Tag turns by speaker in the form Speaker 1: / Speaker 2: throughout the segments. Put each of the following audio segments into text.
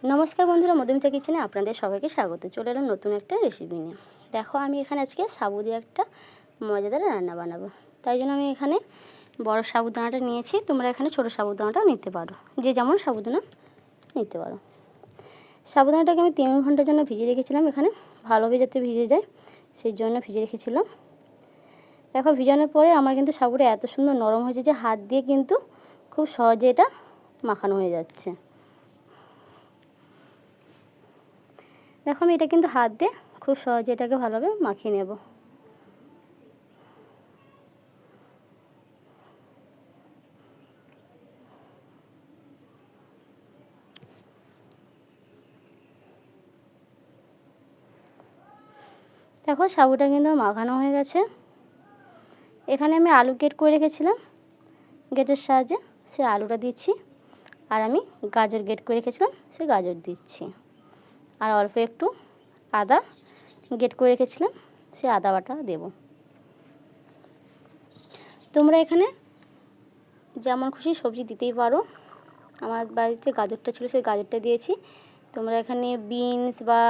Speaker 1: নমস্কার বন্ধুরা, মধুমিতা কিচেনে আপনাদের সবাইকে স্বাগত। চলে এলাম নতুন একটা রেসিপি নিয়ে। দেখো, আমি এখানে আজকে সাবু দিয়ে একটা মজাদার রান্না বানাবো। তাই জন্য আমি এখানে বড় সাবুদানাটা নিয়েছি। তোমরা এখানে ছোটো সাবুদানাটাও নিতে পারো, যে যেমন সাবুদানা নিতে পারো। সাবুদানাটাকে আমি 3 ঘন্টার জন্য ভিজিয়ে রেখেছিলাম। এখানে ভালোভাবে যাতে ভিজে যায় সেই জন্য ভিজিয়ে রেখেছিলাম। দেখো, ভিজানোর পরে আমার কিন্তু সাবুটা এত সুন্দর নরম হয়েছে যে হাত দিয়ে কিন্তু খুব সহজে এটা মাখানো হয়ে যাচ্ছে। দেখো, আমি এটা কিন্তু হাত দিয়ে খুব সহজে এটাকে ভালোভাবে মাখিয়ে নেব। দেখো, সাবুটা কিন্তু মাখানো হয়ে গেছে। এখানে আমি আলু গ্রেট করে রেখেছিলাম, গ্রেটের সাহায্যে সে আলুটা দিচ্ছি। আর আমি গাজর গ্রেট করে রেখেছিলাম, সে গাজর দিচ্ছি। আর অল্প একটু আদা গ্রেট করে রেখেছিলাম, সে আদা বাটা দেব। তোমরা এখানে যেমন খুশি সবজি দিতেই পারো। আমার বাড়িতে গাজরটা ছিল, সেই গাজরটা দিয়েছি। তোমরা এখানে বিনস বা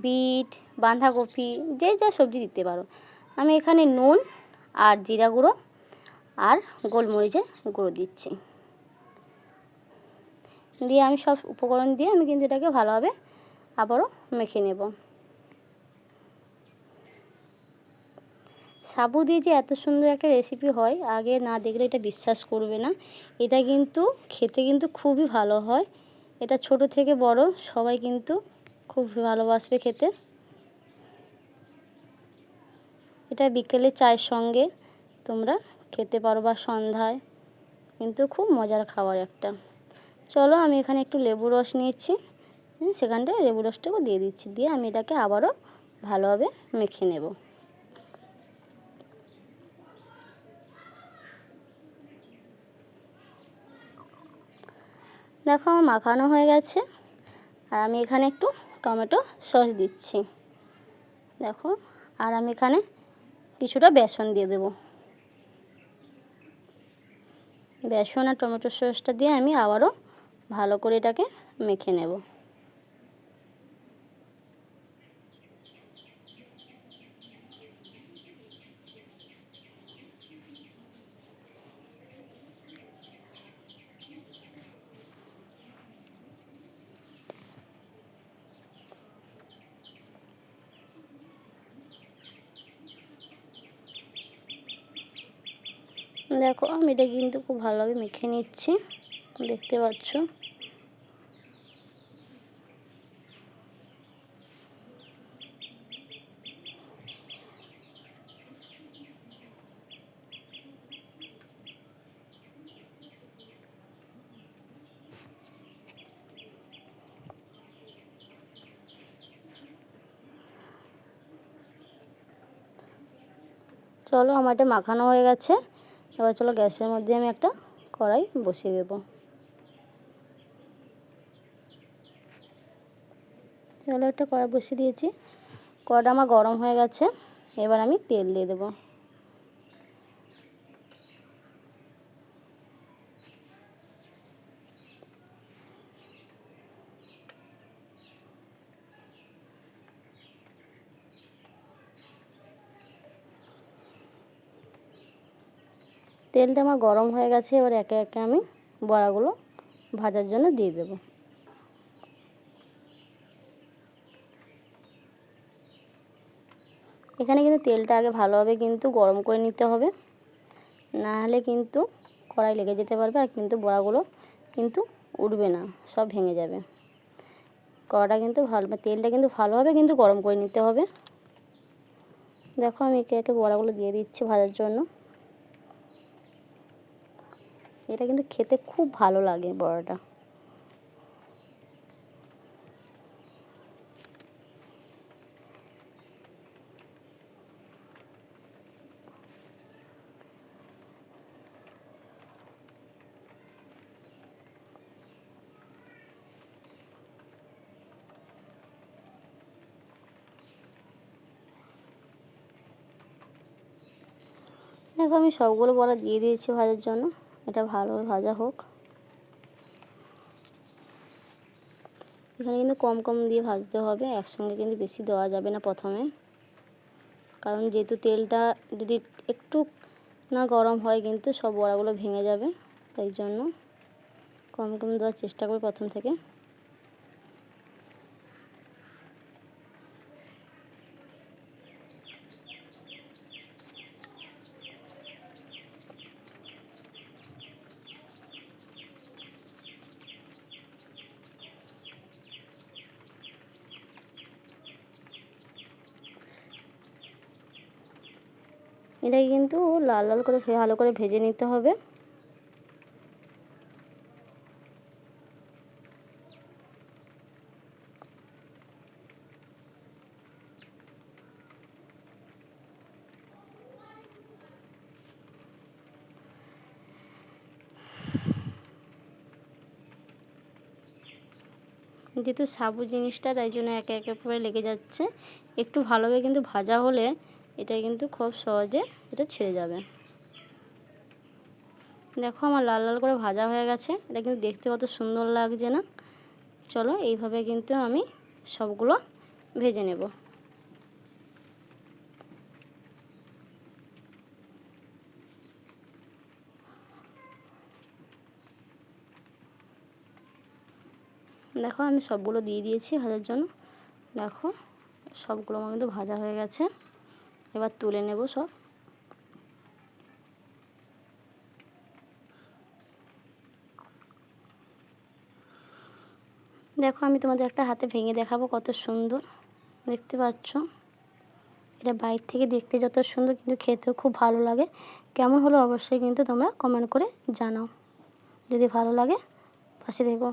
Speaker 1: বিট, বাঁধাকপি, যে যা সবজি দিতে পারো। আমি এখানে নুন আর জিরা গুঁড়ো আর গোলমরিচের গুঁড়ো দিচ্ছি। দিয়ে আমি সব উপকরণ দিয়ে আমি কিন্তু এটাকে ভালোভাবে আবারও মেখে নেব। সাবু দিয়ে যে এত সুন্দর একটা রেসিপি হয়, আগে না দেখলে এটা বিশ্বাস করবে না। এটা কিন্তু খেতে কিন্তু খুবই ভালো হয়। এটা ছোট থেকে বড় সবাই কিন্তু খুব ভালোবাসবে খেতে। এটা বিকেলে চায়ের সঙ্গে তোমরা খেতে পারো বা সন্ধ্যায়, কিন্তু খুব মজার খাবার একটা। চলো, আমি এখানে একটু লেবু রস নিয়েছি, সেখানটায় লেবু রসটাও দিয়ে দিচ্ছি। দিয়ে আমি এটাকে আবারও ভালোভাবে মেখে নেব। দেখো, আমার মাখানো হয়ে গেছে। আর আমি এখানে একটু টমেটো সস দিচ্ছি। দেখো, আর আমি এখানে কিছুটা বেসন দিয়ে দেব। বেসন আর টমেটো সসটা দিয়ে আমি আবারও ভালো করে এটাকে মেখে নেব। দেখো, আমি এটা কিন্তু খুব ভালোভাবে মেখে নিচ্ছি, দেখতে পাচ্ছ। চলো, আমার এটা মাখানো হয়ে গেছে। এবার চলো, গ্যাসের মধ্যে আমি একটা কড়াই বসিয়ে দেব। চলো, একটা কড়াই বসিয়ে দিয়েছি। কড়াইটা আমার গরম হয়ে গেছে। এবার আমি তেল দিয়ে দেব। তেলটা আমার গরম হয়ে গেছে। এবার একে একে আমি বড়াগুলো ভাজার জন্য দিয়ে দেব। এখানে কিন্তু তেলটা আগে ভালোভাবে কিন্তু গরম করে নিতে হবে, না হলে কিন্তু কড়াই লেগে যেতে পারবে। আর কিন্তু বড়াগুলো কিন্তু উঠবে না, সব ভেঙে যাবে। কড়াটা কিন্তু তেলটা কিন্তু ভালোভাবে কিন্তু গরম করে নিতে হবে। দেখো, আমি একে একে বড়াগুলো দিয়ে দিচ্ছি ভাজার জন্য। এটা কিন্তু খেতে খুব ভালো লাগে বড়াটা। দেখো, আমি সবগুলো বড়া দিয়ে দিয়েছি ভাজার জন্য। এটা ভালো ভাজা হোক। এখানে কিন্তু কম কম দিয়ে ভাজতে হবে, একসঙ্গে কিন্তু বেশি দেওয়া যাবে না প্রথমে, কারণ যেহেতু তেলটা যদি একটু না গরম হয় কিন্তু সব বড়াগুলো ভেঙে যাবে, তাই জন্য কম কম দেওয়ার চেষ্টা করি প্রথম থেকে। এটাকে কিন্তু লাল লাল করে ভালো করে ভেজে নিতে হবে। যেহেতু সাবু জিনিসটা তাই জন্য একে একে করে লেগে যাচ্ছে, একটু ভালোভাবে কিন্তু ভাজা হলে এটা কিন্তু খুব সহজে এটা ছেড়ে যাবে। দেখো আমার লাল লাল করে ভাজা হয়ে গেছে, এটা কিন্তু দেখতে কত সুন্দর লাগছে না? চলো এইভাবে কিন্তু আমি সবগুলো ভেজে নেব। দেখো আমি সবগুলো দিয়ে দিয়েছি ভাজার জন্য। দেখো সবগুলো আমার কিন্তু ভাজা হয়ে গেছে, এবার তুলে নেব সব। দেখো আমি তোমাদের একটা হাতে ভেঙে দেখাবো, কত সুন্দর দেখতে পাচ্ছ। এটা বাইরে থেকে দেখতে যত সুন্দর কিন্তু খেতেও খুব ভালো লাগে। কেমন হলো অবশ্যই কিন্তু তোমরা কমেন্ট করে জানাও। যদি ভালো লাগে পাশে দেখো।